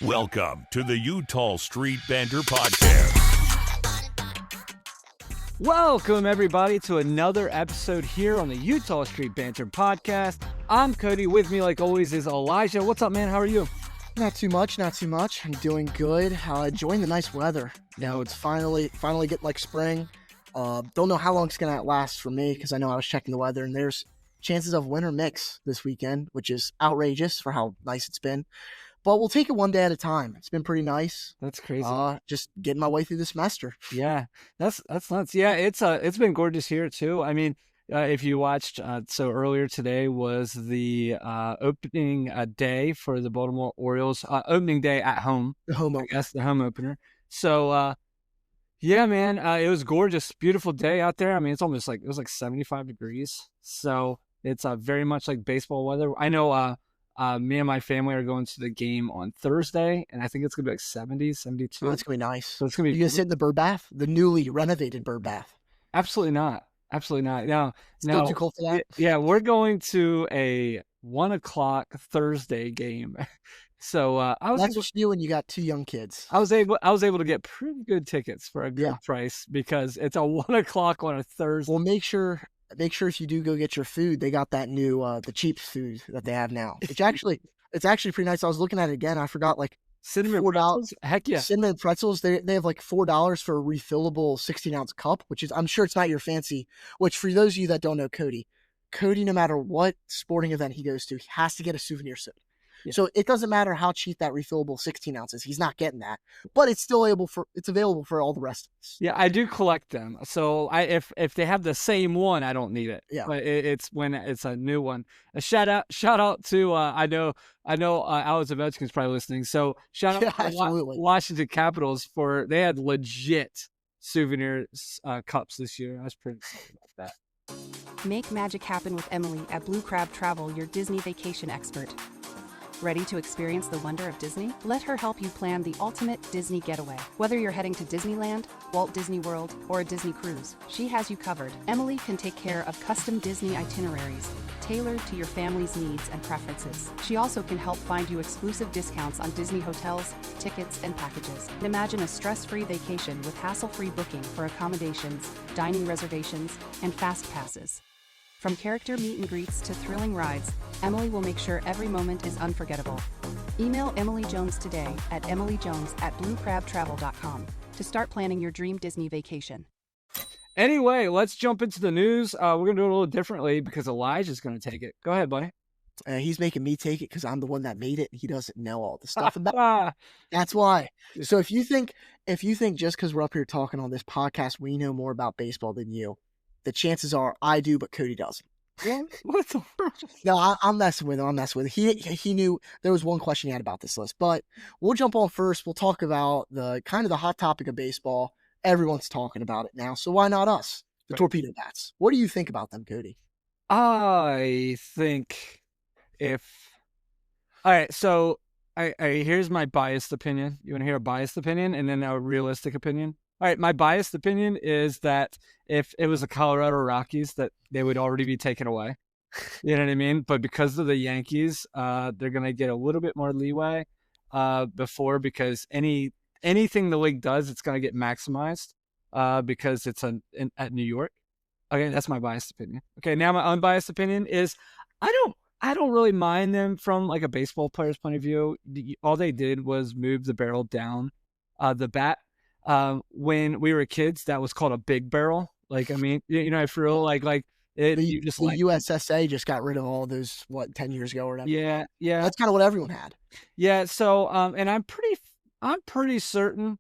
Welcome to the Eutaw Street Banter podcast. Welcome, everybody, to another episode here on the Eutaw Street Banter podcast. I'm Cody. With me, like always, is Elijah. What's up, man? How are you? Not too much. I'm doing good. Enjoying the nice weather. It's finally getting like spring. Don't know how long it's gonna last for me because I know I was checking the weather and there's chances of winter mix this weekend, which is outrageous for how nice it's been. But we'll take it one day at a time. It's been pretty nice. That's crazy. Just getting my way through the semester. Yeah, that's nuts. Yeah, it's been gorgeous here too. I mean, if you watched, so earlier today was the opening day for the Baltimore Orioles. Opening day at home. The home opener. I guess the home opener. So, yeah, man, it was gorgeous, beautiful day out there. I mean, it was like 75 degrees. So it's very much like baseball weather. I know. Me and my family are going to the game on Thursday, and I think it's going to be like 70, 72. Oh, that's going to be nice. So it's going to be. You going to sit in the bird bath? The newly renovated bird bath? Absolutely not. No. Still too cold for that? Yeah, we're going to a 1 o'clock Thursday game. So that's what you do when you got two young kids. I was able to get pretty good tickets for a good price because it's a 1 o'clock on a Thursday. Well, make sure if you do go get your food, they got that new the cheap food that they have now. It's actually pretty nice. I was looking at it again. I forgot like cinnamon pretzels. Heck yeah, cinnamon pretzels. They have like $4 for a refillable 16-ounce cup, which is, I'm sure it's not your fancy. Which for those of you that don't know Cody, no matter what sporting event he goes to, he has to get a souvenir soda. Yeah. So it doesn't matter how cheap that refillable 16 ounces. He's not getting that, but it's still available for all the rest of us. Yeah, I do collect them. So if they have the same one, I don't need it. Yeah, but it's when it's a new one. A shout out to I know Alex Ovechkin's probably listening. So shout out to Washington Capitals they had legit souvenir cups this year. I was pretty excited about that. Make magic happen with Emily at Blue Crab Travel, your Disney vacation expert. Ready to experience the wonder of Disney? Let her help you plan the ultimate Disney getaway. Whether you're heading to Disneyland, Walt Disney World, or a Disney cruise, she has you covered. Emily can take care of custom Disney itineraries, tailored to your family's needs and preferences. She also can help find you exclusive discounts on Disney hotels, tickets, and packages. Imagine a stress-free vacation with hassle-free booking for accommodations, dining reservations, and fast passes. From character meet and greets to thrilling rides, Emily will make sure every moment is unforgettable. Email Emily Jones today at emilyjones@bluecrabtravel.com to start planning your dream Disney vacation. Anyway, let's jump into the news. We're going to do it a little differently because Elijah's going to take it. Go ahead, buddy. He's making me take it because I'm the one that made it. He doesn't know all the stuff about it. That's why. So if you think just because we're up here talking on this podcast, we know more about baseball than you, the chances are I do, but Cody doesn't. What the fuck? No, I'm messing with him. He knew there was one question he had about this list, but we'll jump on first. We'll talk about the hot topic of baseball. Everyone's talking about it now, so why not us? The torpedo bats. What do you think about them, Cody? I think all right, so here's my biased opinion. You want to hear a biased opinion and then a realistic opinion? All right, my biased opinion is that if it was the Colorado Rockies, that they would already be taken away. You know what I mean? But because of the Yankees, they're going to get a little bit more leeway because anything the league does, it's going to get maximized because it's at New York. Okay, that's my biased opinion. Okay, now my unbiased opinion is I don't really mind them from like a baseball player's point of view. All they did was move the barrel down the bat. When we were kids, that was called a big barrel. Like, I mean, for real, the USSA just got rid of all those 10 years ago or whatever. Yeah. That's kind of what everyone had. Yeah. So, and I'm pretty certain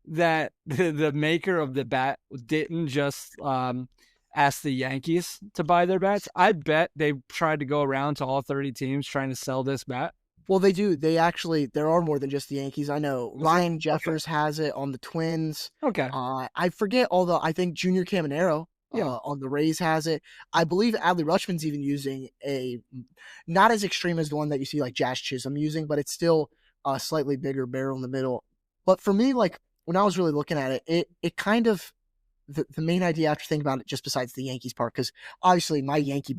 that the maker of the bat didn't just ask the Yankees to buy their bats. I bet they tried to go around to all 30 teams trying to sell this bat. Well, they do. There are more than just the Yankees. I know Ryan Jeffers has it on the Twins. Okay. I forget I think Junior Caminero on the Rays has it. I believe Adley Rutschman's even using a, not as extreme as the one that you see like Jazz Chisholm using, but it's still a slightly bigger barrel in the middle. But for me, like when I was really looking at it, it kind of the main idea after thinking about it, just besides the Yankees part, because obviously my Yankee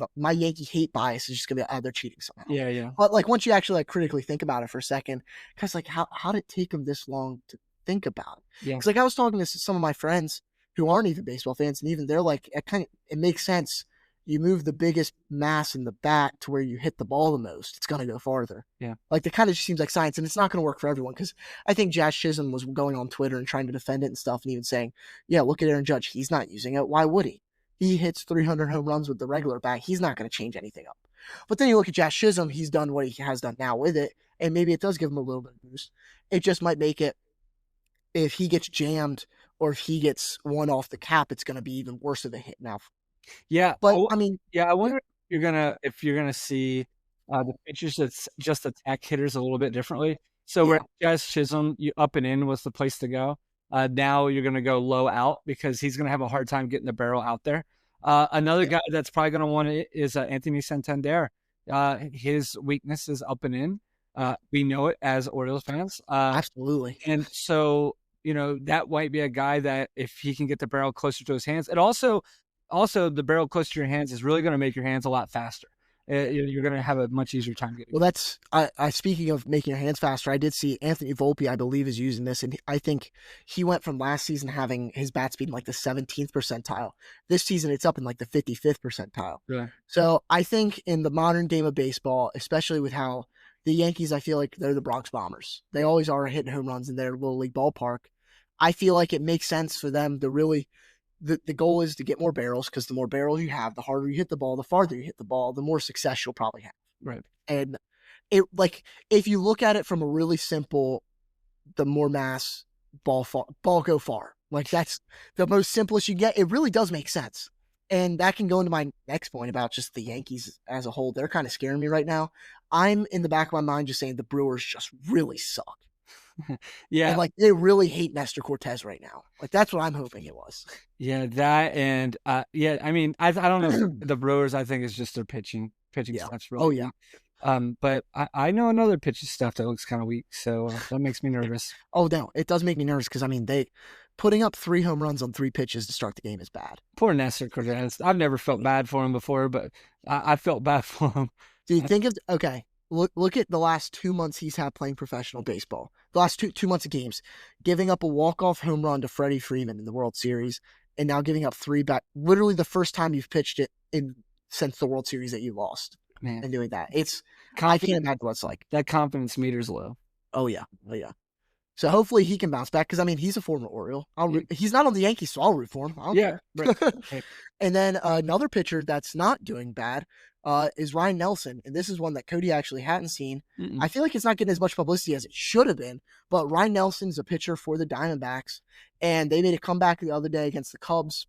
hate bias is just gonna be, they're cheating somehow. Yeah. But like once you actually like critically think about it for a second, because like how did it take them this long to think about it? Yeah. Because like I was talking to some of my friends who aren't even baseball fans, and even they're like, it makes sense. You move the biggest mass in the bat to where you hit the ball the most, it's going to go farther. Yeah. Like, it kind of just seems like science, and it's not going to work for everyone, because I think Jazz Chisholm was going on Twitter and trying to defend it and stuff, and even saying, yeah, look at Aaron Judge. He's not using it. Why would he? He hits 300 home runs with the regular bat. He's not going to change anything up. But then you look at Jazz Chisholm. He's done what he has done now with it, and maybe it does give him a little bit of boost. It just might make it, if he gets jammed or if he gets one off the cap, it's going to be even worse of a hit now. Yeah. But I mean, I wonder if you're gonna see the pitchers that just attack hitters a little bit differently. So where Jazz Chisholm, you up and in was the place to go. Now you're gonna go low out because he's gonna have a hard time getting the barrel out there. Another guy that's probably gonna want it is Anthony Santander. His weakness is up and in. We know it as Orioles fans. absolutely. And so, that might be a guy that if he can get the barrel closer to his hands, and also the barrel closer to your hands is really going to make your hands a lot faster. You're going to have a much easier time getting. Well, that's I speaking of making your hands faster, I did see Anthony Volpe, I believe, is using this, and I think he went from last season having his bat speed in like the 17th percentile. This season, it's up in like the 55th percentile. Yeah. So I think in the modern game of baseball, especially with how the Yankees, I feel like they're the Bronx Bombers. They always are hitting home runs in their little league ballpark. I feel like it makes sense for them to really. The goal is to get more barrels, because the more barrels you have, the harder you hit the ball, the farther you hit the ball, the more success you'll probably have. Right. And it, like, if you look at it from a really simple, the more mass, ball go far. Like, that's the most simplest you get. It really does make sense. And that can go into my next point about just the Yankees as a whole. They're kind of scaring me right now. I'm in the back of my mind just saying the Brewers just really suck. Yeah. And like, they really hate Nestor Cortez right now. Like, that's what I'm hoping it was. Yeah, that and I mean, I don't know. The Brewers, I think, is just their pitching stuff's really. Oh yeah. But I know another pitching stuff that looks kind of weak, so that makes me nervous. Oh no, it does make me nervous, because I mean, they putting up 3 home runs on 3 pitches to start the game is bad. Poor Nestor Cortez. I've never felt bad for him before, but I felt bad for him. Do you think of Look at the last 2 months he's had playing professional baseball. The last two months of games, giving up a walk-off home run to Freddie Freeman in the World Series, and now giving up 3 back. Literally the first time you've pitched it since the World Series that you lost. Man. And doing that, I can't imagine what it's like. That confidence meter's low. Oh yeah. So hopefully he can bounce back, because I mean, he's a former Oriole. He's not on the Yankees, so I'll root for him. I don't care. Right. And then another pitcher that's not doing bad is Ryan Nelson. And this is one that Cody actually hadn't seen. Mm-mm. I feel like it's not getting as much publicity as it should have been, but Ryan Nelson's a pitcher for the Diamondbacks, and they made a comeback the other day against the Cubs.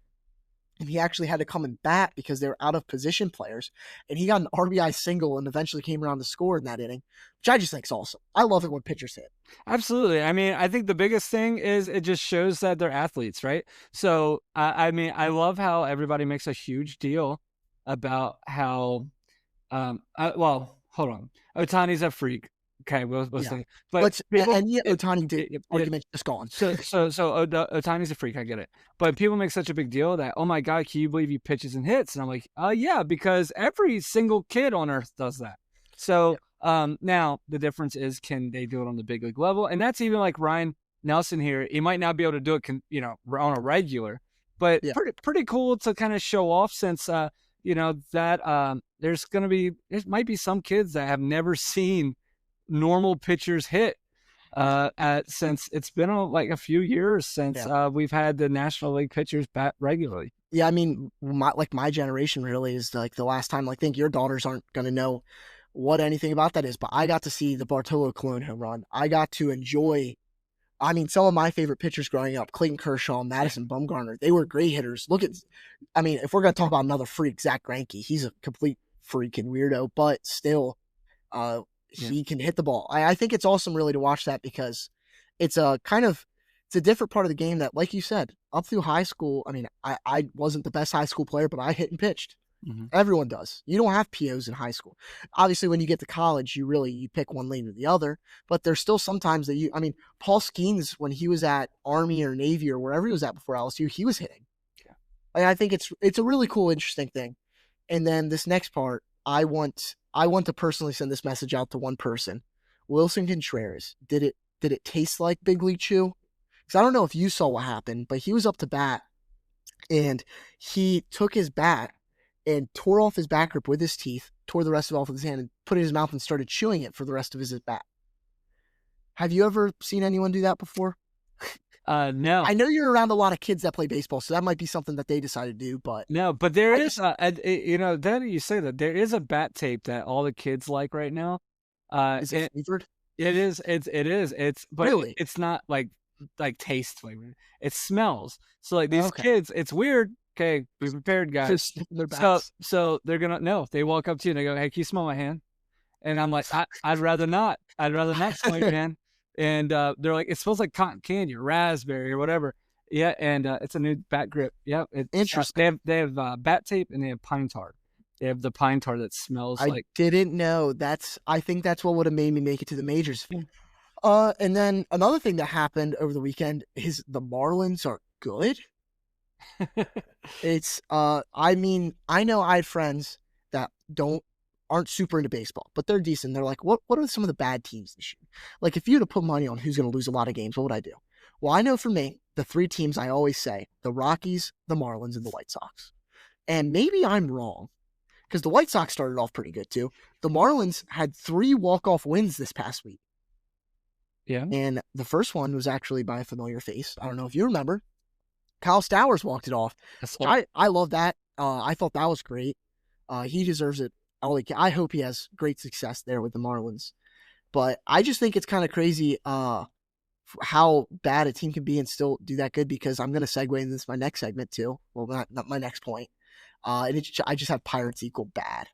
And he actually had to come and bat because they were out of position players. And he got an RBI single and eventually came around to score in that inning, which I just think is awesome. I love it when pitchers hit. Absolutely. I mean, I think the biggest thing is it just shows that they're athletes, right? So, I mean, I love how everybody makes a huge deal about how, well, hold on. Otani's a freak. Okay, we'll say. But Ohtani argument just gone. So Otani's a freak. I get it. But people make such a big deal that, oh my God, can you believe he pitches and hits? And I'm like, yeah, because every single kid on earth does that. So now the difference is, can they do it on the big league level? And that's even like Ryan Nelson here. He might not be able to do it, on a regular, but pretty cool to kind of show off, since that there might be some kids that have never seen normal pitchers hit since it's been like a few years since we've had the National League pitchers bat regularly. Yeah, I mean, my generation really is like the last time. Like, I think your daughters aren't going to know what anything about that is, but I got to see the Bartolo Colon home run. I got to enjoy, I mean, some of my favorite pitchers growing up, Clayton Kershaw, Madison Bumgarner, they were great hitters. I mean, if we're going to talk about another freak, Zach Greinke, he's a complete freak and weirdo, but still, he can hit the ball. I think it's awesome really to watch that, because it's a different part of the game that, like you said, up through high school, I mean, I wasn't the best high school player, but I hit and pitched. Mm-hmm. Everyone does. You don't have POs in high school. Obviously, when you get to college, you pick one lane or the other, but there's still sometimes that Paul Skeens, when he was at Army or Navy or wherever he was at before LSU, he was hitting. I think it's a really cool, interesting thing. And then this next part, I want to personally send this message out to one person. Wilson Contreras. Did it taste like Big League Chew? Because I don't know if you saw what happened, but he was up to bat and he took his bat and tore off his back grip with his teeth, tore the rest of it off with his hand, and put it in his mouth and started chewing it for the rest of his at-bat. Have you ever seen anyone do that before? No. I know you're around a lot of kids that play baseball, so that might be something that they decided to do, but... No, but there is, that you say that, there is a bat tape that all the kids like right now. Is it flavored? It is. But Really? it's not like taste flavored. It smells. So like these kids, it's weird. Okay, be prepared, guys. Just sniffing their bats. So they're gonna they walk up to you and they go, "Hey, can you smell my hand?" And I'm like, I'd rather not. I'd rather not smell your hand. And they're like, it smells like cotton candy or raspberry or whatever. Yeah, and it's a new bat grip. Yeah, it's interesting. They have bat tape and they have pine tar. They have the pine tar that smells like. I didn't know. I think that's what would have made me make it to the majors. And then another thing that happened over the weekend is the Marlins are good. It's I mean, I know I had friends that aren't super into baseball, but they're decent. They're like, what are some of the bad teams this year? Like, if you had to put money on who's going to lose a lot of games, what would I do? Well, I know for me, the three teams I always say, the Rockies, the Marlins, and the White Sox. And maybe I'm wrong, because the White Sox started off pretty good too. The Marlins had 3 walk-off wins this past week. Yeah. And the first one was actually by a familiar face. I don't know if you remember. Kyle Stowers walked it off. I love that. I thought that was great. He deserves it. I hope he has great success there with the Marlins. But I just think it's kind of crazy how bad a team can be and still do that good, because I'm going to segue into this my next segment too. Well, not my next point. I just have Pirates equal bad.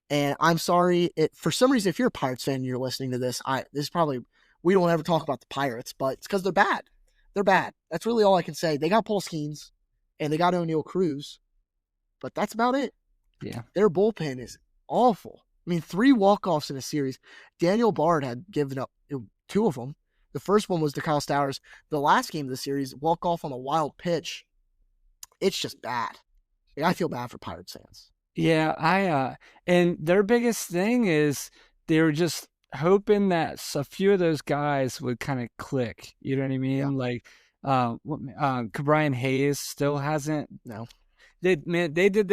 And I'm sorry, for some reason, if you're a Pirates fan and you're listening to this, we don't ever talk about the Pirates, but it's because they're bad. They're bad. That's really all I can say. They got Paul Skeens and they got O'Neal Cruz, but that's about it. Yeah. Their bullpen is awful. I mean, 3 walk-offs in a series. Daniel Bard had given up 2 of them. The first one was to Kyle Stowers. The last game of the series, walk-off on a wild pitch. It's just bad. I feel bad for Pirates fans. Yeah, and their biggest thing is they were just hoping that a few of those guys would kind of click. You know what I mean? Yeah. Like, Brian Hayes still hasn't. No. They did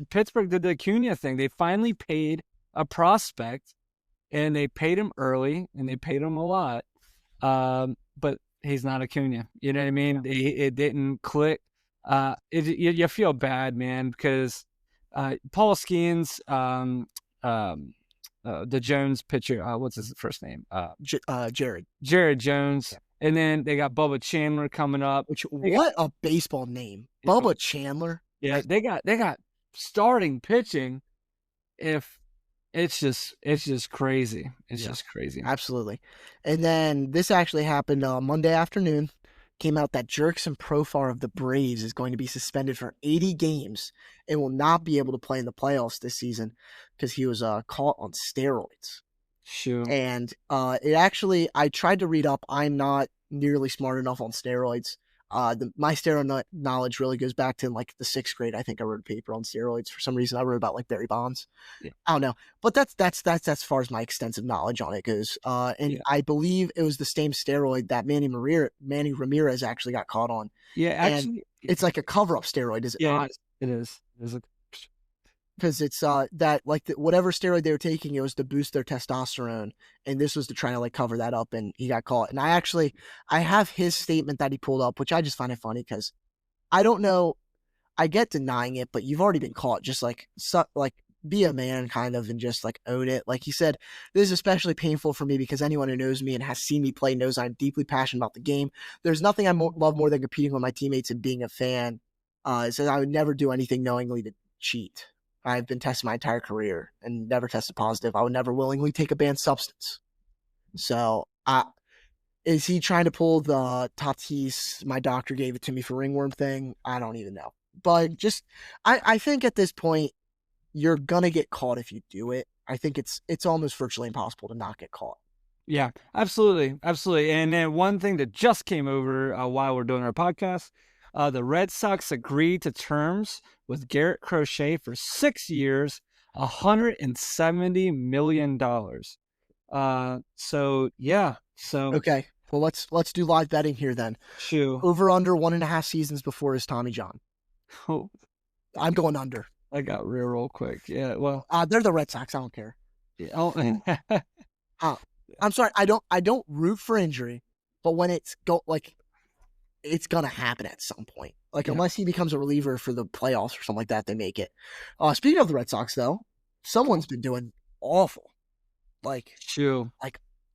Pittsburgh did the Acuna thing. They finally paid a prospect, and they paid him early, and they paid him a lot. But he's not Acuna. You know what I mean? Yeah. It didn't click. You feel bad, man, because Paul Skeens, the Jones pitcher, what's his first name? Jared Jones. Yeah. And then they got Bubba Chandler coming up. What a baseball name, Bubba Chandler. Yeah, they got starting pitching. If it's just crazy. It's just crazy. Absolutely. And then this actually happened Monday afternoon. Came out that Jurickson Profar of the Braves is going to be suspended for 80 games and will not be able to play in the playoffs this season because he was caught on steroids. Sure. And I tried to read up. I'm not nearly smart enough on steroids. My steroid knowledge really goes back to like the 6th grade. I think I wrote a paper on steroids for some reason. I wrote about like Barry Bonds. Yeah. I don't know, but that's as far as my extensive knowledge on it goes. I believe it was the same steroid that Manny Ramirez actually got caught on. Yeah, actually, and it's like a cover-up steroid, is it not? It is. Because it's whatever steroid they were taking, it was to boost their testosterone, and this was to try to like cover that up, and he got caught. And I have his statement that he pulled up, which I just find it funny because I don't know, I get denying it, but you've already been caught. Just be a man kind of and just like own it. Like he said, this is especially painful for me because anyone who knows me and has seen me play knows I'm deeply passionate about the game. There's nothing I love more than competing with my teammates and being a fan. It says I would never do anything knowingly to cheat. I've been tested my entire career and never tested positive. I would never willingly take a banned substance. So, is he trying to pull the Tatis, my doctor gave it to me for ringworm thing? I don't even know. But I think at this point, you're going to get caught if you do it. I think it's almost virtually impossible to not get caught. Yeah, absolutely. Absolutely. And then one thing that just came over while we're doing our podcast, The Red Sox agreed to terms with Garrett Crochet for 6 years, $170 million. So yeah. So Okay. Well, let's do live betting here then. shoo. Over under 1.5 seasons before his Tommy John. Oh, I'm going under. I got real quick. Yeah. Well. They're the Red Sox. I don't care. Yeah, oh, I'm sorry. I don't root for injury, but when it's gonna happen at some point. Like Yeah. unless he becomes a reliever for the playoffs or something like that, they make it. Speaking of the Red Sox, though, someone's been doing awful. Like shoo.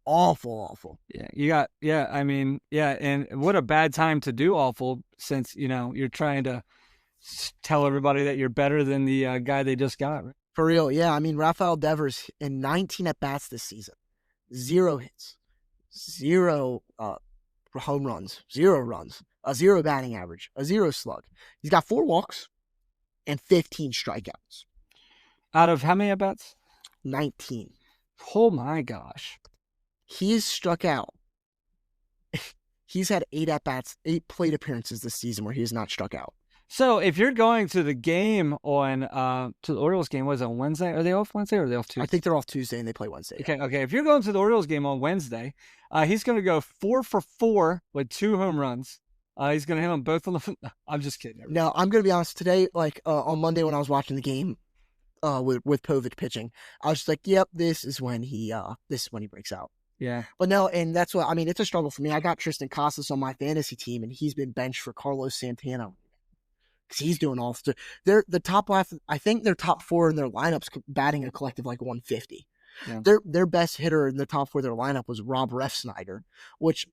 awful. Yeah, you got. Yeah, I mean, yeah, and what a bad time to do awful, since you're trying to tell everybody that you're better than the guy they just got. Right? For real, yeah. I mean, Rafael Devers in 19 at bats this season, 0 hits, 0 home runs, 0 runs, a 0 batting average, a 0 slug. He's got 4 walks and 15 strikeouts. Out of how many at bats? 19. Oh my gosh. He's struck out. He's had 8 at bats, 8 plate appearances this season where he has not struck out. So if you're going to the game on to the Orioles game, was it on Wednesday? Are they off Wednesday or are they off Tuesday? I think they're off Tuesday and they play Wednesday. Okay. If you're going to the Orioles game on Wednesday, he's going to go 4 for 4 with 2 home runs. He's going to hit them both on the. I'm just kidding. No, I'm going to be honest. Today, on Monday when I was watching the game, with Povich pitching, I was just like, "Yep, this is when he breaks out." Yeah. But no, and that's what I mean. It's a struggle for me. I got Tristan Casas on my fantasy team, and he's been benched for Carlos Santana because he's doing all. They're the top half. I think they're top 4 in their lineups, batting a collective like 150. Yeah. Their best hitter in the top 4 of their lineup was Rob Refsnyder, which.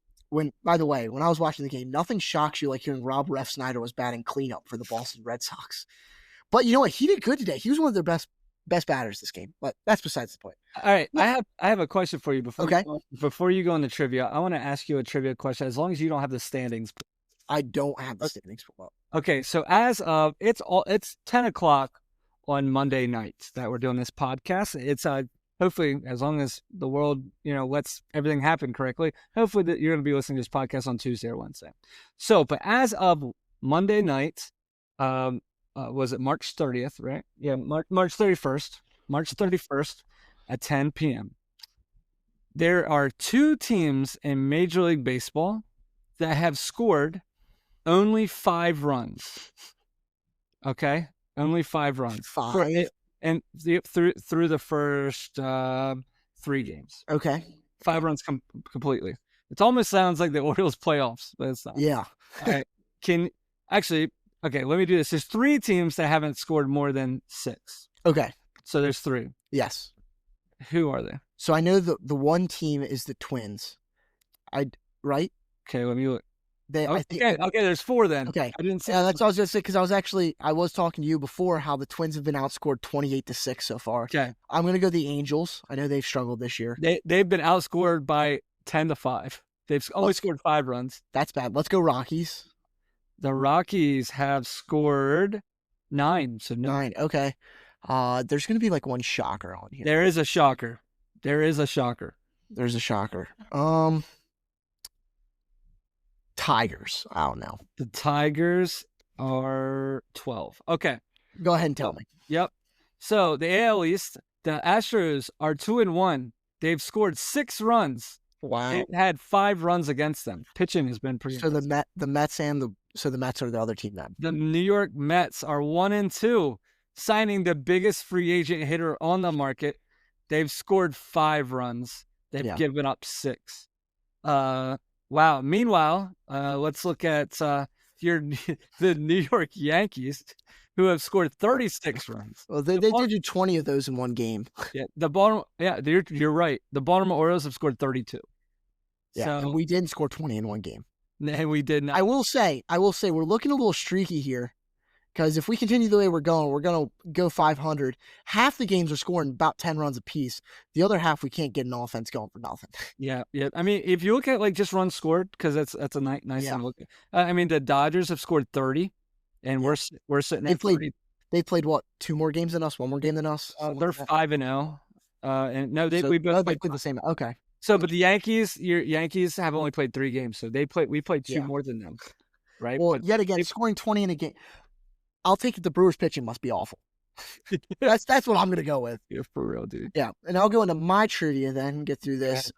By the way, when I was watching the game, nothing shocks you like hearing Rob Refsnyder was batting cleanup for the Boston Red Sox. But you know what? He did good today. He was one of their best batters this game. But that's besides the point. All right, I have a question for you before Okay. Before you go into trivia. I want to ask you a trivia question, as long as you don't have the standings. I don't have the standings pulled up. Okay, so as of it's 10:00 on Monday nights that we're doing this podcast. It's hopefully, as long as the world lets everything happen correctly, hopefully that you're going to be listening to this podcast on Tuesday or Wednesday. So, but as of Monday night, was it March 30th, right? Yeah, March 31st at 10 p.m. There are 2 teams in Major League Baseball that have scored only 5 runs. Okay? Only 5 runs. 5? And through the first 3 games. Okay. 5 runs completely. It almost sounds like the Orioles playoffs, but it's not. Yeah. All right. Okay, let me do this. There's 3 teams that haven't scored more than 6. Okay. So there's 3. Yes. Who are they? So I know the one team is the Twins. Right? Okay, let me look. I think, Okay, there's 4 then. Okay. I didn't say. Yeah, that's what I was going to say because I was talking to you before how the Twins have been outscored 28-6 so far. Okay. I'm going to go the Angels. I know they've struggled this year. They've been outscored by 10-5. They've only scored 5 runs. That's bad. Let's go Rockies. The Rockies have scored 9. So 9. Okay. There's going to be like one shocker on here. There is a shocker. There's a shocker. Tigers. I don't know. The Tigers are 12. Okay. Go ahead and tell me. Yep. So the AL East, the Astros are 2-1. They've scored 6 runs. Wow. They've had 5 runs against them. Pitching has been pretty. So the Mets the Mets are the other team then. The New York Mets are 1-2, signing the biggest free agent hitter on the market. They've scored 5 runs. They've given up 6. Wow. Meanwhile, let's look at the New York Yankees, who have scored 36 runs. Well, they did do 20 of those in one game. Yeah, you're right. The Baltimore Orioles have scored 32. Yeah, so, and we didn't score 20 in one game. And we did not. I will say, we're looking a little streaky here, because if we continue the way we're going to go 500. Half the games are scoring about 10 runs apiece. The other half, we can't get an offense going for nothing. Yeah. I mean, if you look at like just runs scored, because that's a nice thing to look at. I mean, the Dodgers have scored 30, and we're sitting at 30. They played what? 2 more games than us? 1 more game than us? They're 5-0. And no, they both played the same. Okay. So, but the Yankees have only played 3 games, so we played 2 more than them. right? Well, But yet again, scoring 20 in a game. I'll take it. The Brewers pitching must be awful. That's what I'm gonna go with. yeah, for real, dude. Yeah, and I'll go into my trivia then and get through this.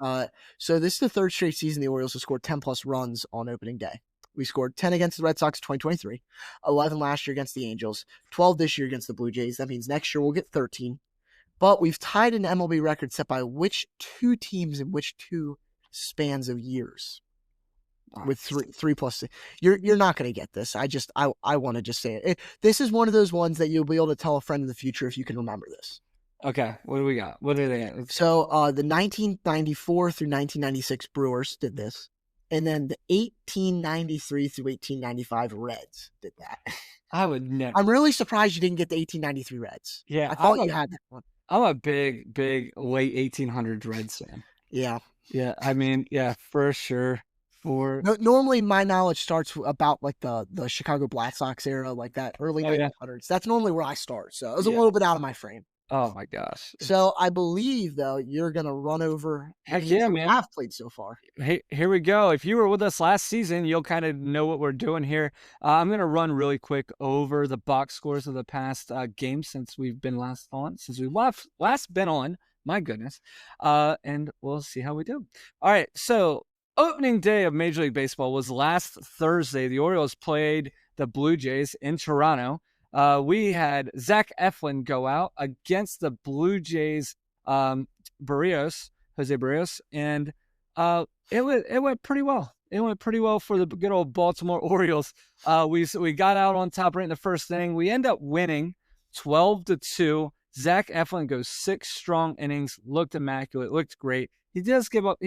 So this is the third straight season the Orioles have scored 10 plus runs on opening day. We scored 10 against the Red Sox in 2023, 11 last year against the Angels, 12 this year against the Blue Jays. That means next year we'll get 13. But we've tied an MLB record set by which two teams in which two spans of years? With three plus. You're not going to get this. I want to just say it. This is one of those ones that you'll be able to tell a friend in the future if you can remember this. Okay, what do we got? What are they at? So the 1994 through 1996 Brewers did this, and then the 1893 through 1895 Reds did that. I would never. I'm really surprised you didn't get the 1893 Reds. Yeah, I thought you had that one. I'm a big late 1800s Reds fan. Yeah. Yeah, I mean, yeah, for sure. Normally my knowledge starts about like the Chicago Black Sox era, like that early 1900s. That's normally where I start. So it was a little bit out of my frame. Oh my gosh. So I believe though you're gonna run over. Heck yeah, man. I've played so far. Hey, here we go. If you were with us last season, you'll kind of know what we're doing here. I'm gonna run really quick over the box scores of the past games since we've been last been on. My goodness. And we'll see how we do. All right, so opening day of Major League Baseball was last Thursday. The Orioles played the Blue Jays in Toronto. We had Zach Eflin go out against the Blue Jays, Jose Barrios, and it went pretty well. It went pretty well for the good old Baltimore Orioles. We got out on top right in the first inning. We end up winning 12-2. Zach Eflin goes 6 strong innings, looked immaculate, looked great. He does give up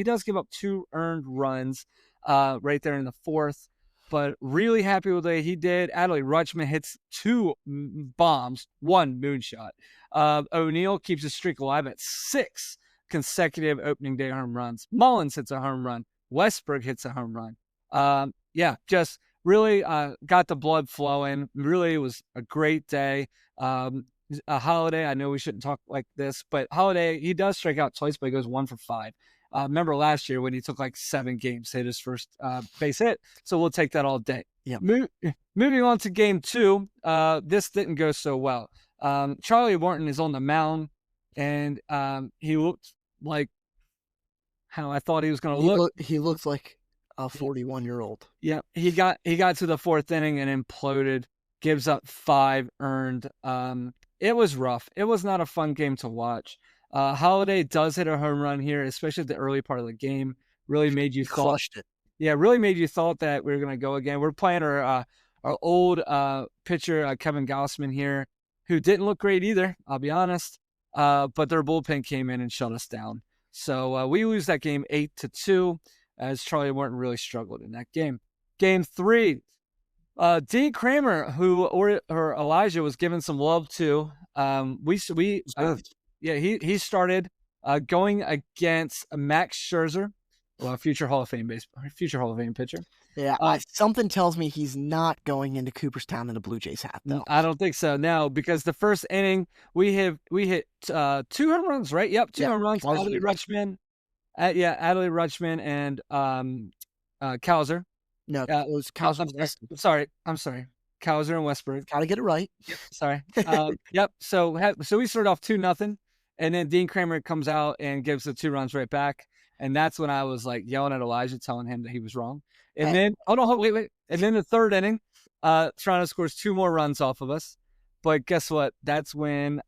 2 earned runs right there in the fourth, but really happy with the way he did. Adley Rutschman hits 2 bombs, 1 moonshot. O'Neill keeps his streak alive at 6 consecutive opening day home runs. Mullins hits a home run. Westbrook hits a home run. Just really got the blood flowing. Really, it was a great day. Holiday, I know we shouldn't talk like this, but Holiday, he does strike out twice, but he goes 1 for 5. Remember last year when he took like 7 games to hit his first base hit, so we'll take that all day. Yeah. Moving on to game 2, this didn't go so well. Charlie Morton is on the mound, and he looked like how I thought he was going to look. He looked like a 41-year-old. Yeah, he got to the 4th inning and imploded. Gives up 5 earned. It was rough. It was not a fun game to watch. Holiday does hit a home run here, especially at the early part of the game. Really made you crushed it. Yeah, really made you thought that we were going to go again. We're playing our old pitcher, Kevin Gausman here, who didn't look great either, I'll be honest. But their bullpen came in and shut us down. So we lose that game 8-2 as Charlie Morton really struggled in that game. Game 3. Dean Kramer, who or Elijah was giving some love to, he started going against Max Scherzer, future Hall of Fame pitcher. Yeah, something tells me he's not going into Cooperstown in a Blue Jays hat, though. I don't think so. No, because the first inning we hit 2 home runs, right? Yep, 2 home runs. Adley Rutschman and Cowser. No, it was Cowser. I'm sorry. Cowser and Westbrook. Gotta get it right. Yep. Sorry. Yep. So we started off 2-0, and then Dean Kramer comes out and gives the 2 runs right back, and that's when I was like yelling at Elijah, telling him that he was wrong. And then wait. And then the 3rd inning, Toronto scores 2 more runs off of us, but guess what? That's when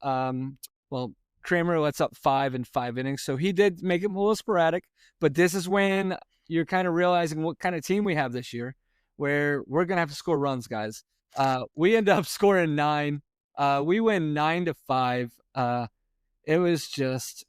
Kramer lets up 5 in 5 innings, so he did make it a little sporadic. But this is when you're kind of realizing what kind of team we have this year, where we're going to have to score runs, guys. We end up scoring 9. We win 9-5. It was just,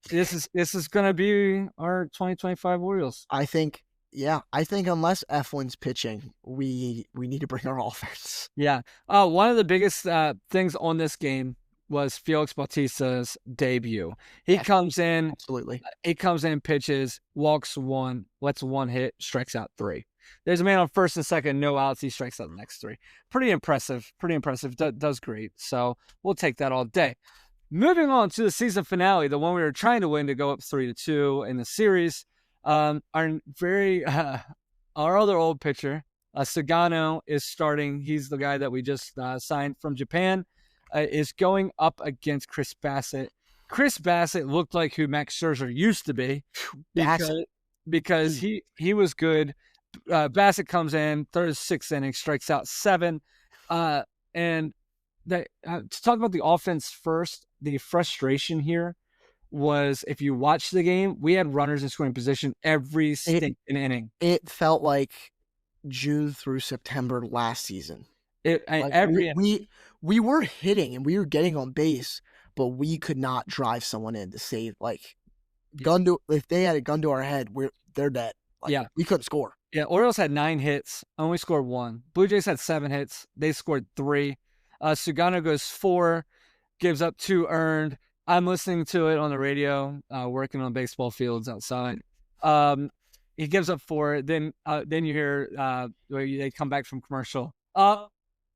this is going to be our 2025 Orioles. I think unless Eflin's pitching, we need to bring our offense. Yeah. One of the biggest things on this game was Felix Bautista's debut. He comes in, absolutely. He comes in, pitches, walks 1, lets 1 hit, strikes out 3. There's a man on first and second, no outs. He strikes out the next 3. Pretty impressive. Does great. So we'll take that all day. Moving on to the season finale, the one we were trying to win to go up 3-2 in the series. Our very our other old pitcher, Sagano, is starting. He's the guy that we just signed from Japan. Is going up against Chris Bassett. Chris Bassett looked like who Max Scherzer used to be because he was good. Bassett comes in, third, sixth inning, strikes out 7. And to talk about the offense first, the frustration here was if you watch the game, we had runners in scoring position every stinking inning. It felt like June through September last season. We were hitting and we were getting on base, but we could not drive someone in to save. If they had a gun to our head, they're dead. We couldn't score. Yeah, Orioles had 9 hits, only scored 1. Blue Jays had 7 hits, they scored 3. Sugano goes 4, gives up 2 earned. I'm listening to it on the radio, working on baseball fields outside. He gives up 4. Then you hear they come back from commercial.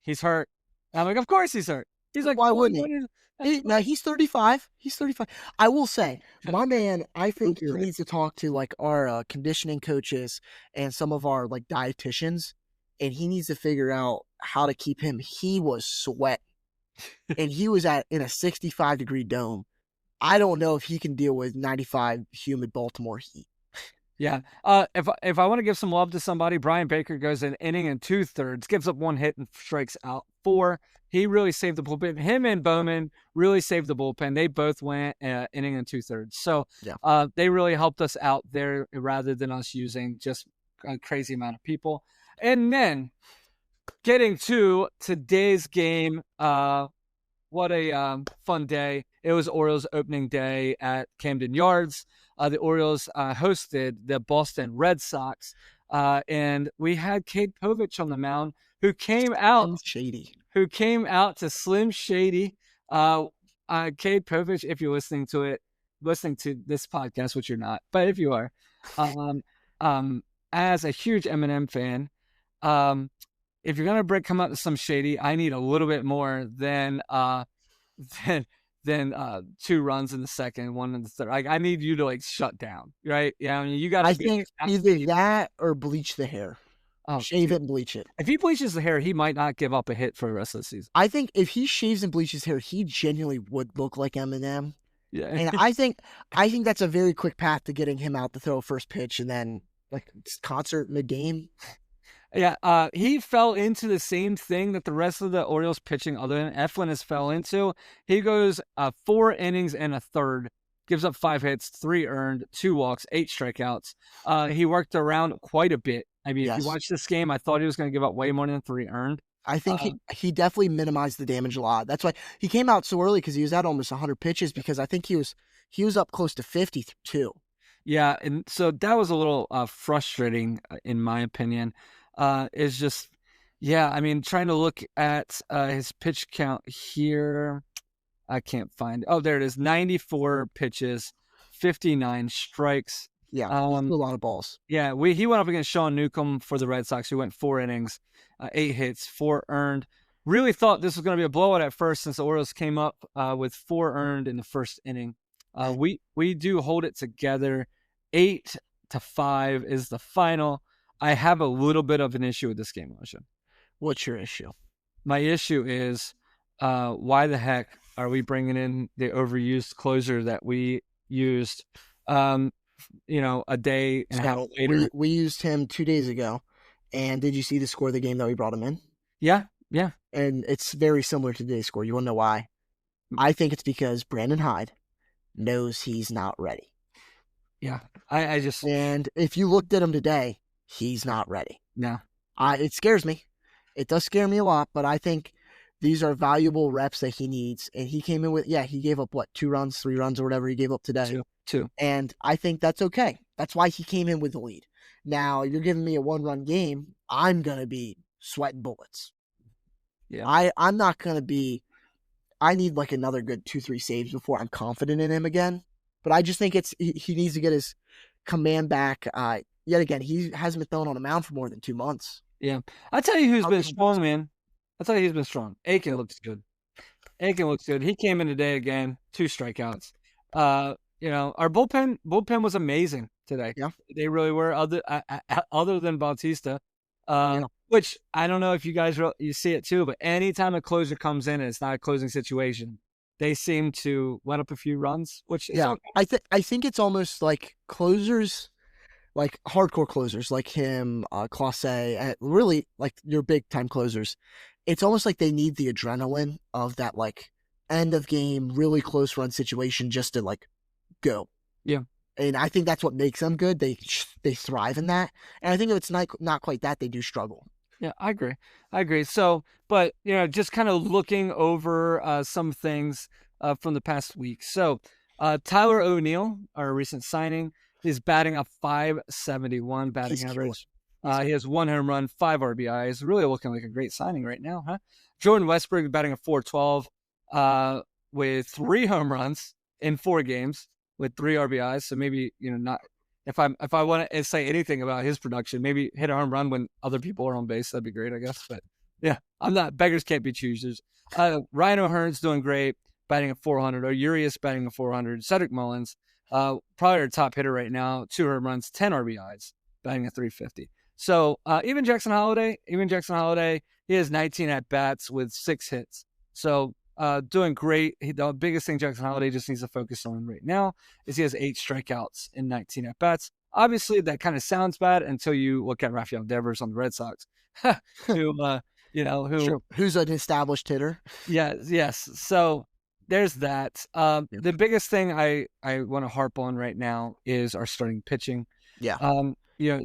He's hurt. I'm like, of course he's hurt. He's like, why wouldn't he? Now he's 35. He's 35. I will say, my man, I think he needs to talk to our conditioning coaches and some of our dietitians, and he needs to figure out how to keep him. He was sweating, and he was in a 65-degree dome. I don't know if he can deal with 95 humid Baltimore heat. Yeah. If I want to give some love to somebody, Brian Baker goes an inning and 2/3, gives up 1 hit and strikes out 4. He really saved the bullpen. Him and Bowman really saved the bullpen. They both went inning and 2/3. So they really helped us out there rather than us using just a crazy amount of people. And then getting to today's game, what a fun day. It was Orioles opening day at Camden Yards. The Orioles hosted the Boston Red Sox, and we had Cade Povich on the mound, who came out to Slim Shady. Cade Povich, if you're listening to this podcast, which you're not, but if you are, as a huge Eminem fan, if you're gonna come out to some Shady, I need a little bit more than 2 runs in the second, 1 in the third. I need you to shut down, right? Yeah, I mean, you got. I think either that or bleach the hair. Shave it and bleach it. If he bleaches the hair, he might not give up a hit for the rest of the season. I think if he shaves and bleaches hair, he genuinely would look like Eminem. Yeah, and I think that's a very quick path to getting him out to throw a first pitch and then concert mid-game. Yeah, he fell into the same thing that the rest of the Orioles pitching other than Eflin has fell into. He goes 4 innings and a third, gives up 5 hits, 3 earned, 2 walks, 8 strikeouts. He worked around quite a bit. I mean, if you watch this game, I thought he was going to give up way more than 3 earned. I think he definitely minimized the damage a lot. That's why he came out so early, because he was at almost 100 pitches, because I think he was up close to 50 too. Yeah, and so that was a little frustrating in my opinion. Is just, I mean, trying to look at his pitch count here. I can't find it. Oh, there it is. 94 pitches, 59 strikes. Yeah, a lot of balls. Yeah, he went up against Sean Newcomb for the Red Sox, who went 4 innings, 8 hits, 4 earned. Really thought this was going to be a blowout at first, since the Orioles came up with 4 earned in the first inning. We do hold it together. 8-5 is the final. I have a little bit of an issue with this game, Ocean. What's your issue? My issue is, why the heck are we bringing in the overused closer that we used, a day and a half later? We used him 2 days ago, and did you see the score of the game that we brought him in? Yeah. And it's very similar to today's score. You want to know why? I think it's because Brandon Hyde knows he's not ready. Yeah, And if you looked at him today, he's not ready. No. It scares me. It does scare me a lot, but I think these are valuable reps that he needs. And he came in with, he gave up 2 runs, 3 runs, or whatever he gave up today. 2. And I think that's okay. That's why he came in with the lead. Now, you're giving me a 1-run game, I'm going to be sweating bullets. Yeah. I'm not going to be, I need another good 2-3 saves before I'm confident in him again. But I just think he needs to get his command back. Yet again, he hasn't been thrown on a mound for more than 2 months. Yeah. I'll tell you who's been strong, man. I'll tell you who's been strong. Aiken looks good. He came in today again, 2 strikeouts. Our bullpen was amazing. today. Yeah. They really were, other than Bautista, Yeah. which I don't know if you guys you see it too, but anytime a closer comes in and it's not a closing situation, they seem to let up a few runs, which is okay. I think it's almost like closers, like hardcore closers like him, Clase, and really like your big time closers. It's almost like they need the adrenaline of that like end of game, really close run situation just to like go. Yeah. And I think that's what makes them good. They thrive in that. And I think if it's not quite that, they do struggle. Yeah, I agree. So, but, just kind of looking over some things from the past week. So, Tyler O'Neill, our recent signing, is batting a .571 batting average. He has 1 home run, 5 RBIs. Really looking like a great signing right now, huh? Jordan Westbrook batting a .412 with 3 home runs in 4 games with 3 RBIs. So maybe, not. If I want to say anything about his production, maybe hit a home run when other people are on base. That'd be great, I guess. But yeah, I'm not. Beggars can't be choosers. Ryan O'Hearn's doing great, batting at .400. Urias batting at .400. Cedric Mullins, probably our top hitter right now. 2 home runs, 10 RBIs, batting at .350. So even Jackson Holiday, he has 19 at bats with 6 hits. So doing great. The biggest thing Jackson Holiday just needs to focus on right now is he has 8 strikeouts in 19 at bats. Obviously, that kind of sounds bad until you look at Rafael Devers on the Red Sox, who's an established hitter. Yes. So there's that. The biggest thing I want to harp on right now is our starting pitching. Yeah.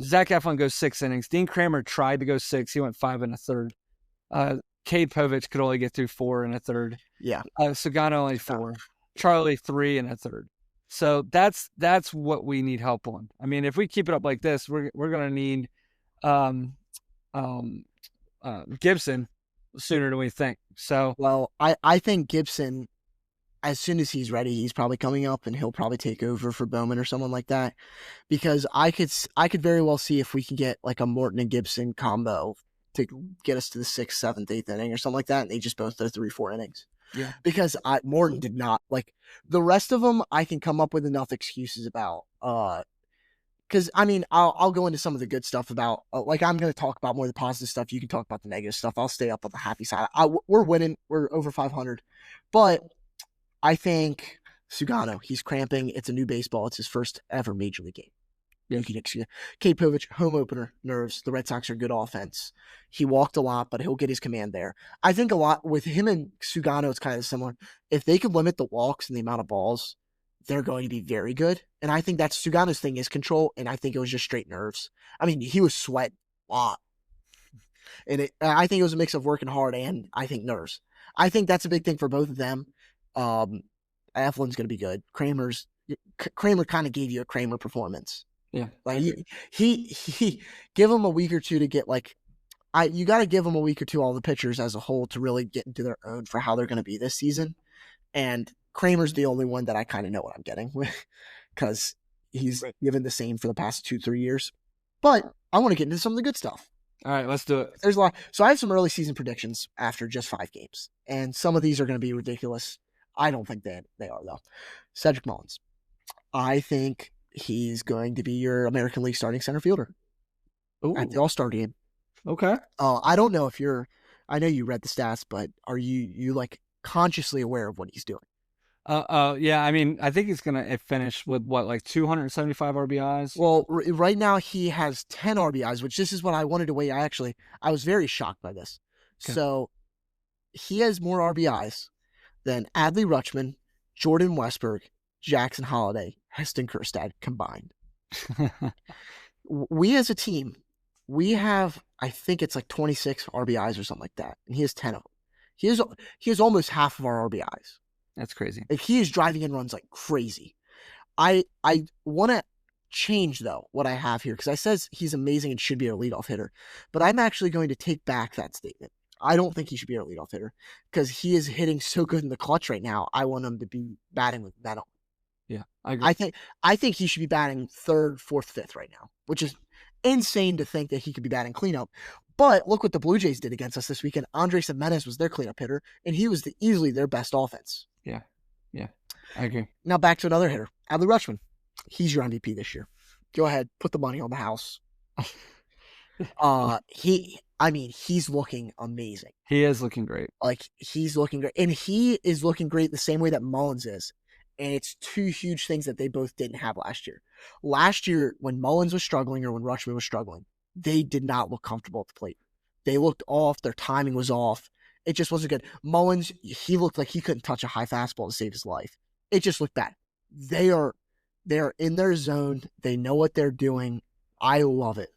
Zach Eflin goes 6 innings. Dean Kramer tried to go 6. He went 5 1/3. Cade Povich could only get through 4 1/3. Yeah. Sugano only 4. Charlie 3 1/3. So that's what we need help on. I mean, if we keep it up like this, we're gonna need Gibson sooner than we think. So well, I think Gibson, as soon as he's ready, he's probably coming up and he'll probably take over for Bowman or someone like that. Because I could very well see if we can get like a Morton and Gibson combo to get us to the 6th, 7th, 8th inning or something like that, and they just both throw 3-4 innings. Yeah. Because Morton did not like the rest of them. I can come up with enough excuses about. Because I mean, I'll go into some of the good stuff about. Like I'm going to talk about more of the positive stuff. You can talk about the negative stuff. I'll stay up on the happy side. We're winning. We're over 500, but I think Sugano, he's cramping. It's a new baseball. It's his first ever major league game. You can excuse Cade Povich, home opener, nerves. The Red Sox are good offense. He walked a lot, but he'll get his command there. I think a lot with him and Sugano, it's kind of similar. If they could limit the walks and the amount of balls, they're going to be very good. And I think that's Sugano's thing is control, and I think it was just straight nerves. I mean, he was sweating a lot. And I think it was a mix of working hard and I think nerves. I think that's a big thing for both of them. Eflin's going to be good. Kramer kind of gave you a Kramer performance. Yeah, like he give him a week or two to get you got to give them a week or two, all the pitchers as a whole, to really get into their own for how they're going to be this season. And Kramer's the only one that I kind of know what I'm getting with, because he's given the same for the past 2-3 years. But I want to get into some of the good stuff. All right, let's do it. There's a lot. So I have some early season predictions after just 5 games, and some of these are going to be ridiculous. I don't think they are though. Cedric Mullins, I think he's going to be your American League starting center fielder at the All-Star game. Okay. I don't know if I know you read the stats, but are you like consciously aware of what he's doing? Yeah. I mean, I think he's gonna finish with like 275 RBIs. Well, right now he has 10 RBIs, which this is what I wanted to wait. I was very shocked by this. Okay. So he has more RBIs than Adley Rutschman, Jordan Westburg, Jackson Holiday, Heston Kjerstad combined. We as a team, we have, I think it's like 26 RBIs or something like that, and he has 10 of them. He has almost half of our RBIs. That's crazy. Like, he is driving in runs like crazy. I want to change though what I have here, because I says he's amazing and should be our leadoff hitter, but I'm actually going to take back that statement. I don't think he should be our leadoff hitter because he is hitting so good in the clutch right now. I want him to be batting with venom. Yeah, I agree. I think he should be batting 3rd, 4th, 5th right now, which is insane to think that he could be batting cleanup. But look what the Blue Jays did against us this weekend. Andres Gimenez was their cleanup hitter, and he was easily their best offense. Yeah, I agree. Now back to another hitter, Adley Rutschman. He's your MVP this year. Go ahead, put the money on the house. He's looking amazing. He is looking great. Like, he's looking great. And he is looking great the same way that Mullins is. And it's two huge things that they both didn't have last year. Last year, when Mullins was struggling or when Rutschman was struggling, they did not look comfortable at the plate. They looked off. Their timing was off. It just wasn't good. Mullins, he looked like he couldn't touch a high fastball to save his life. It just looked bad. They are in their zone. They know what they're doing. I love it.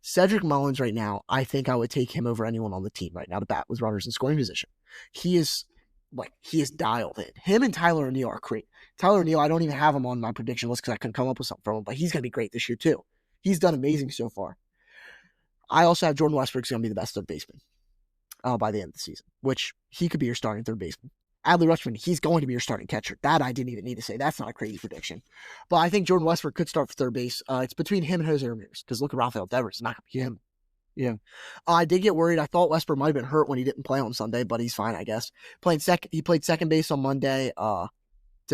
Cedric Mullins right now, I think I would take him over anyone on the team right now to bat with runners in scoring position. He is dialed in. Him and Tyler O'Neill are great. Tyler O'Neill, I don't even have him on my prediction list because I couldn't come up with something from him, but he's going to be great this year too. He's done amazing so far. I also have Jordan Westbrook's going to be the best third baseman by the end of the season, which he could be your starting third baseman. Adley Rutschman, he's going to be your starting catcher. That I didn't even need to say. That's not a crazy prediction. But I think Jordan Westbrook could start for third base. It's between him and Jose Ramirez because look at Rafael Devers. It's not going to be him. Yeah. I did get worried. I thought Westbrook might have been hurt when he didn't play on Sunday, but he's fine, I guess. He played second base on Monday to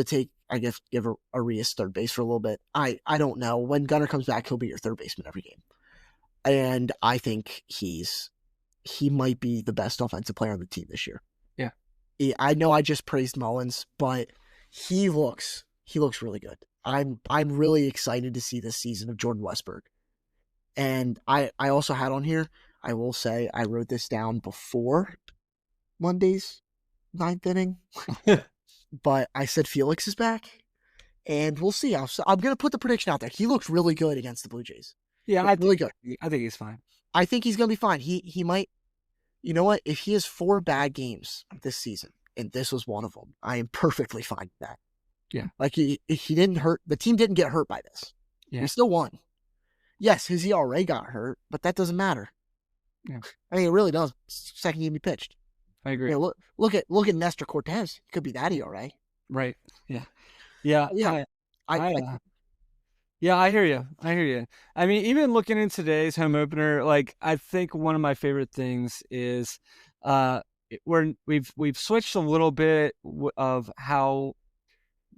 take, I guess, give Arias third base for a little bit. I don't know. When Gunnar comes back, he'll be your third baseman every game. And I think he might be the best offensive player on the team this year. Yeah. I know I just praised Mullins, but he looks really good. I'm really excited to see this season of Jordan Westbrook. And I also had on here, I will say, I wrote this down before Monday's ninth inning, but I said Felix is back, and we'll see. I'm going to put the prediction out there. He looks really good against the Blue Jays. Yeah, really good. I think he's fine. I think he's going to be fine. He might, you know what? If he has 4 bad games this season, and this was one of them, I am perfectly fine with that. Yeah. Like he didn't hurt. The team didn't get hurt by this. Yeah. He still won. Yes, his ERA got hurt, but that doesn't matter. Yeah. I mean, it really does. Second game he pitched. I agree. You know, look at Nestor Cortez. He could be that ERA. Right. Yeah. Yeah. Yeah. I hear you. I mean, even looking in today's home opener, like I think one of my favorite things is we've switched a little bit of how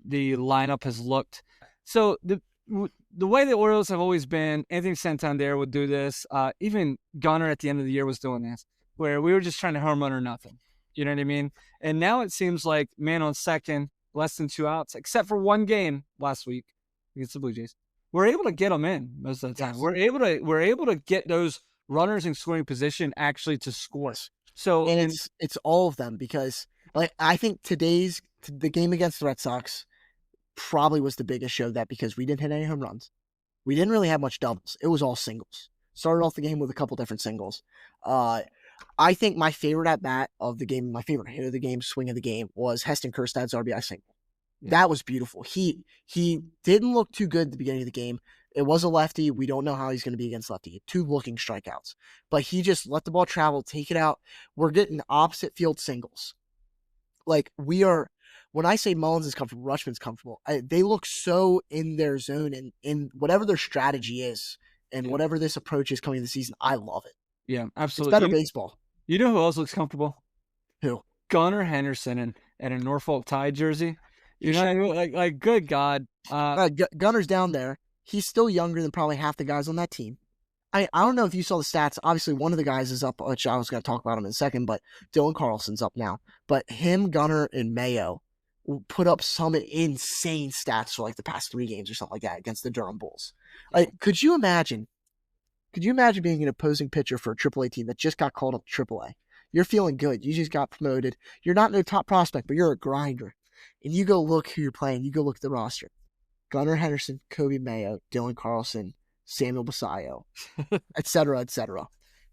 the lineup has looked. So the way the Orioles have always been, Anthony Santander would do this. Even Gunnar at the end of the year was doing this, where we were just trying to home run or nothing. You know what I mean? And now it seems like man on second, less than 2 outs, except for one game last week against the Blue Jays. We're able to get them in most of the time. Yes. We're able to get those runners in scoring position actually to score. So and it's all of them because like I think the game against the Red Sox probably was the biggest show of that because we didn't hit any home runs. We didn't really have much doubles. It was all singles. Started off the game with a couple different singles. I think my favorite at bat of the game, my favorite hit of the game, swing of the game was Heston Kjerstad's RBI single. Yeah. That was beautiful. He didn't look too good at the beginning of the game. It was a lefty. We don't know how he's going to be against lefty. 2 looking strikeouts. But he just let the ball travel, take it out. We're getting opposite field singles. Like when I say Mullins is comfortable, Rutschman's comfortable. They look so in their zone and in whatever their strategy is and whatever this approach is coming this season, I love it. Yeah, absolutely. It's better baseball. You know who else looks comfortable? Who? Gunnar Henderson and a Norfolk Tide jersey. You know what I mean? Like good God. Gunner's down there. He's still younger than probably half the guys on that team. I don't know if you saw the stats. Obviously, one of the guys is up, which I was going to talk about him in a second, but Dylan Carlson's up now. But him, Gunnar, and Mayo put up some insane stats for like the past 3 games or something like that against the Durham Bulls. Like, could you imagine being an opposing pitcher for a AAA team that just got called up to AAA? You're feeling good. You just got promoted. You're not no top prospect, but you're a grinder. And you go look who you're playing. You go look at the roster. Gunnar Henderson, Kobe Mayo, Dylan Carlson, Samuel Basayo, et cetera, et cetera.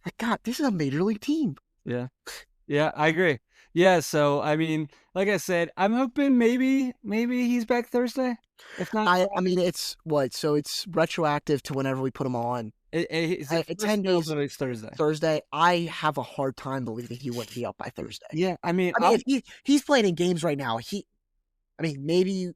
Like, God, this is a major league team. Yeah. Yeah, I agree. Yeah, so, I mean, like I said, I'm hoping maybe he's back Thursday. If not, I mean, it's what? So it's retroactive to whenever we put him on. It's 10 days. It's Thursday. Thursday. I have a hard time believing he wouldn't be up by Thursday. Yeah, I mean if he's playing in games right now, maybe,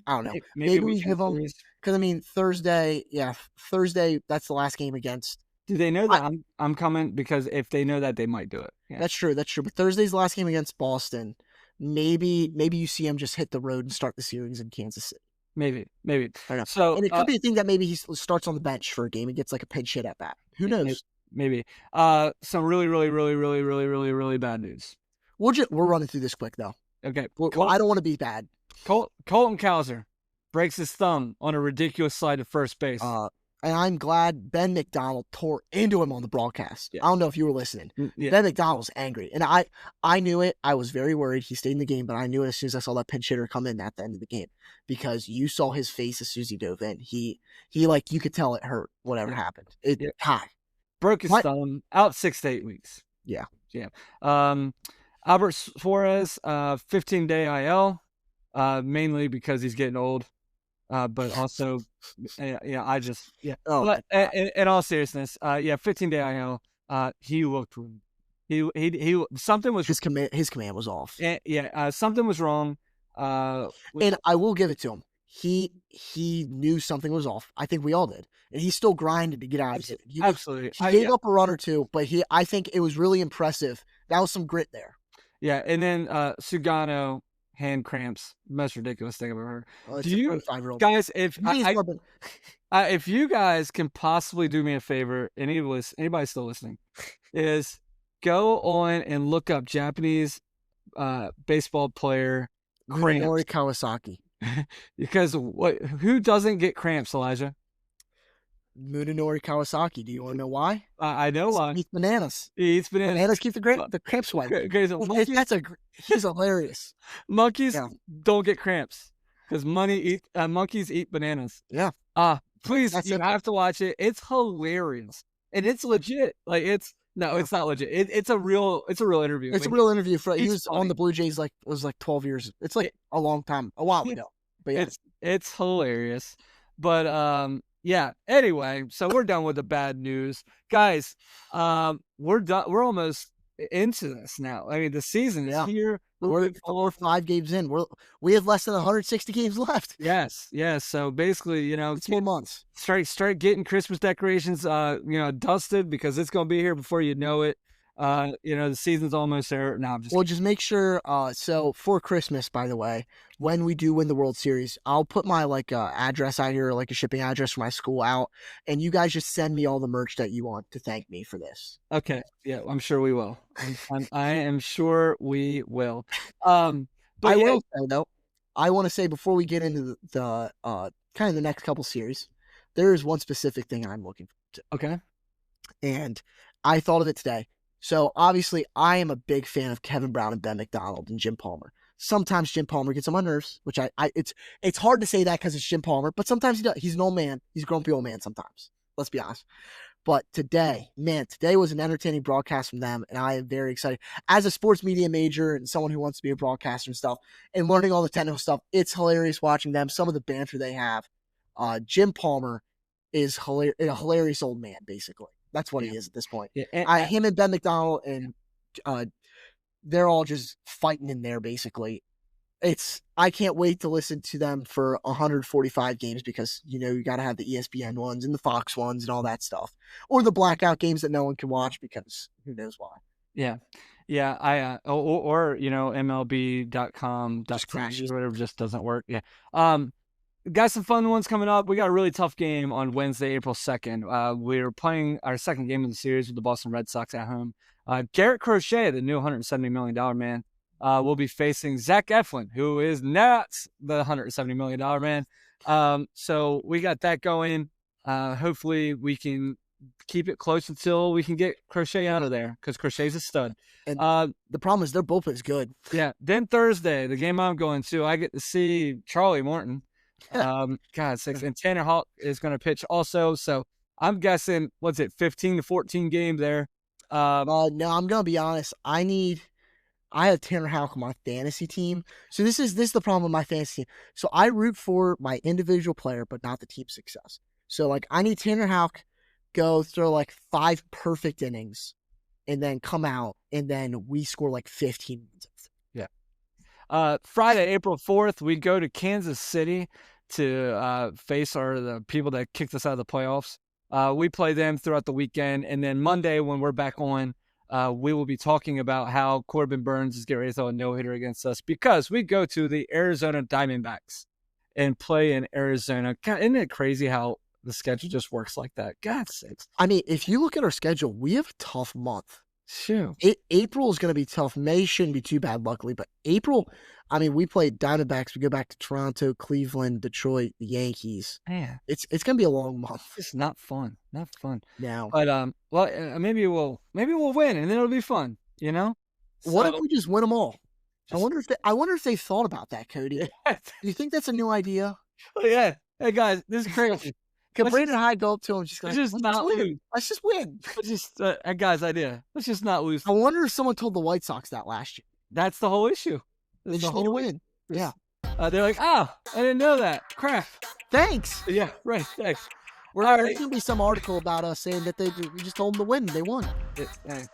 I don't know. Maybe we have him because Thursday. Yeah, Thursday. That's the last game against. Do they know that I'm coming? Because if they know that, they might do it. Yeah. That's true. But Thursday's the last game against Boston. Maybe you see him just hit the road and start the series in Kansas City. Maybe. I know. So And it could be a thing that maybe he starts on the bench for a game and gets like a pinch hit at bat. Who knows? maybe. Some really, really, really, really, really, really, really bad news. We're running through this quick though. Okay. Well, I don't want to be bad. Colton Cowser breaks his thumb on a ridiculous slide to first base. And I'm glad Ben McDonald tore into him on the broadcast. Yeah. I don't know if you were listening. Yeah. Ben McDonald was angry. And I knew it. I was very worried. He stayed in the game, but I knew it as soon as I saw that pinch hitter come in at the end of the game. Because you saw his face as soon as he dove in. He like, you could tell it hurt, whatever happened. God. Broke his thumb, out 6 to 8 weeks. Yeah. Albert Suarez, 15-day IL, mainly because he's getting old. But also, Oh, but in all seriousness, 15-day IL. He looked, he something was his command was off. something was wrong. And I will give it to him. He knew something was off. I think we all did, and he still grinded to get out of it. Absolutely, he gave up a run or two, but I think it was really impressive. That was some grit there. Yeah, and then Sugano. Hand cramps, most ridiculous thing I've ever heard. Do you guys, if you guys can possibly do me a favor, anybody still listening, is go on and look up Japanese baseball player cramps. Munenori Kawasaki. Because who doesn't get cramps, Elijah? Munenori Kawasaki. Do you want to know why? I know why. He eats bananas. He eats bananas. Bananas keep the cramps away. He's hilarious. Monkeys don't get cramps because monkeys eat bananas. Yeah. Please, you have to watch it. It's hilarious and it's legit. Like it's not legit. It's a real interview. It's a real interview. He was funny. on the Blue Jays it was 12 years. It's like a long time, a while ago. But yeah, it's hilarious. But yeah. Anyway, so we're done with the bad news, guys. We're done. We're almost into this now. I mean, the season is here. We're 5 games in. We have less than 160 games left. Yes. So basically, it's 4 months. Start getting Christmas decorations, dusted because it's gonna be here before you know it. The season's almost there. No, I'm just just make sure. So for Christmas, by the way, when we do win the World Series, I'll put my address out here, like a shipping address for my school out, and you guys just send me all the merch that you want to thank me for this. Okay. Yeah, I'm sure we will. I am sure we will. But I will say though, I want to say before we get into the kind of the next couple series, there is one specific thing I'm looking for. Okay. And I thought of it today. So obviously, I am a big fan of Kevin Brown and Ben McDonald and Jim Palmer. Sometimes Jim Palmer gets on my nerves, which it's hard to say that because it's Jim Palmer, but sometimes he does. He's an old man. He's a grumpy old man sometimes. Let's be honest. But today was an entertaining broadcast from them, and I am very excited. As a sports media major and someone who wants to be a broadcaster and stuff, and learning all the technical stuff, it's hilarious watching them. Some of the banter they have. Jim Palmer is a hilarious old man, basically. That's what he is at this point. Yeah, him and Ben McDonald, and they're all just fighting in there, basically. I can't wait to listen to them for 145 games because, you got to have the ESPN ones and the Fox ones and all that stuff. Or the blackout games that no one can watch because who knows why. Yeah. Yeah. Or MLB.com. Just crashes. Or whatever just doesn't work. Yeah. Got some fun ones coming up. We got a really tough game on Wednesday, April 2nd. We're playing our second game of the series with the Boston Red Sox at home. Garrett Crochet, the new $170 million man, will be facing Zach Eflin, who is not the $170 million man. So we got that going. Hopefully we can keep it close until we can get Crochet out of there because Crochet's a stud. And the problem is their bullpen is good. Yeah. Then Thursday, the game I'm going to, I get to see Charlie Morton. And Tanner Houck is going to pitch also. So I'm guessing, 15 to 14 game there. No, I'm going to be honest. I have Tanner Houck on my fantasy team. So this is the problem with my fantasy team. So I root for my individual player, but not the team success. So I need Tanner Houck go throw 5 perfect innings and then come out and then we score 15 runs. Yeah. Friday, April 4th, we go to Kansas City to face the people that kicked us out of the playoffs. We play them throughout the weekend, and then Monday when we're back on, we will be talking about how Corbin Burns is getting ready to throw a no-hitter against us because we go to the Arizona Diamondbacks. and play in Arizona. God, isn't it crazy how the schedule just works like that? God sakes. I mean, if you look at our schedule, we have a tough month. Shoot. April is going to be tough. May shouldn't be too bad, luckily. But April, I mean, we play Diamondbacks. We go back to Toronto, Cleveland, Detroit, the Yankees. Man, It's going to be a long month. it's not fun. Not fun. Now, But maybe we'll win, and then it'll be fun. You know. what if So- we just win them all? I Just- wonder if they thought about that, Cody. Do you think that's a new idea? Yeah. Hey guys, this is crazy. Could Let's Brandon Hyde go up to him? Just Let's like, just not win. lose. Let's just win. Let's just a guy's idea. Let's just not lose. I wonder if someone told the White Sox that last year. That's the whole issue. They That's the just need to whole win. Yeah. They're like, oh, I didn't know that. Crap. Thanks. Yeah, right. Thanks. There's All right. going to be some article about us saying that we just told them to win. They won. Hey.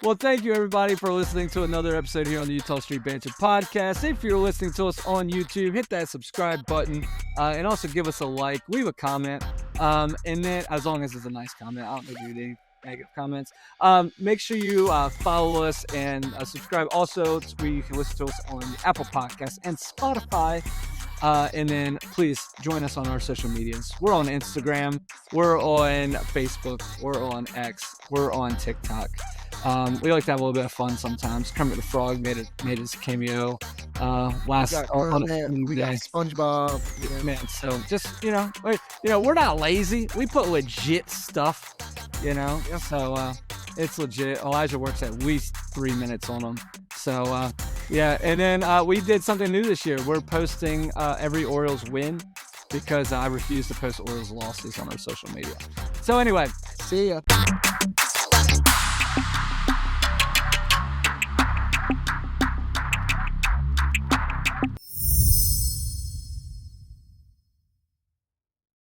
Well, thank you everybody for listening to another episode here on the Eutaw Street Banter podcast. If you're listening to us on YouTube, hit that subscribe button and also give us a like, leave a comment, and then as long as it's a nice comment, I don't think we need any negative comments. Make sure you follow us and subscribe. Also, it's where you can listen to us on Apple Podcasts and Spotify. And then please join us on our social medias. We're on Instagram, we're on Facebook, we're on X, we're on TikTok. We like to have a little bit of fun sometimes. Kermit the Frog made his cameo last on We got day. SpongeBob. Yeah. Man, so just we're not lazy. We put legit stuff, So it's legit. Elijah works at least 3 minutes on them. So yeah, and then we did something new this year. We're posting every Orioles win because I refuse to post Orioles losses on our social media. So anyway, See ya.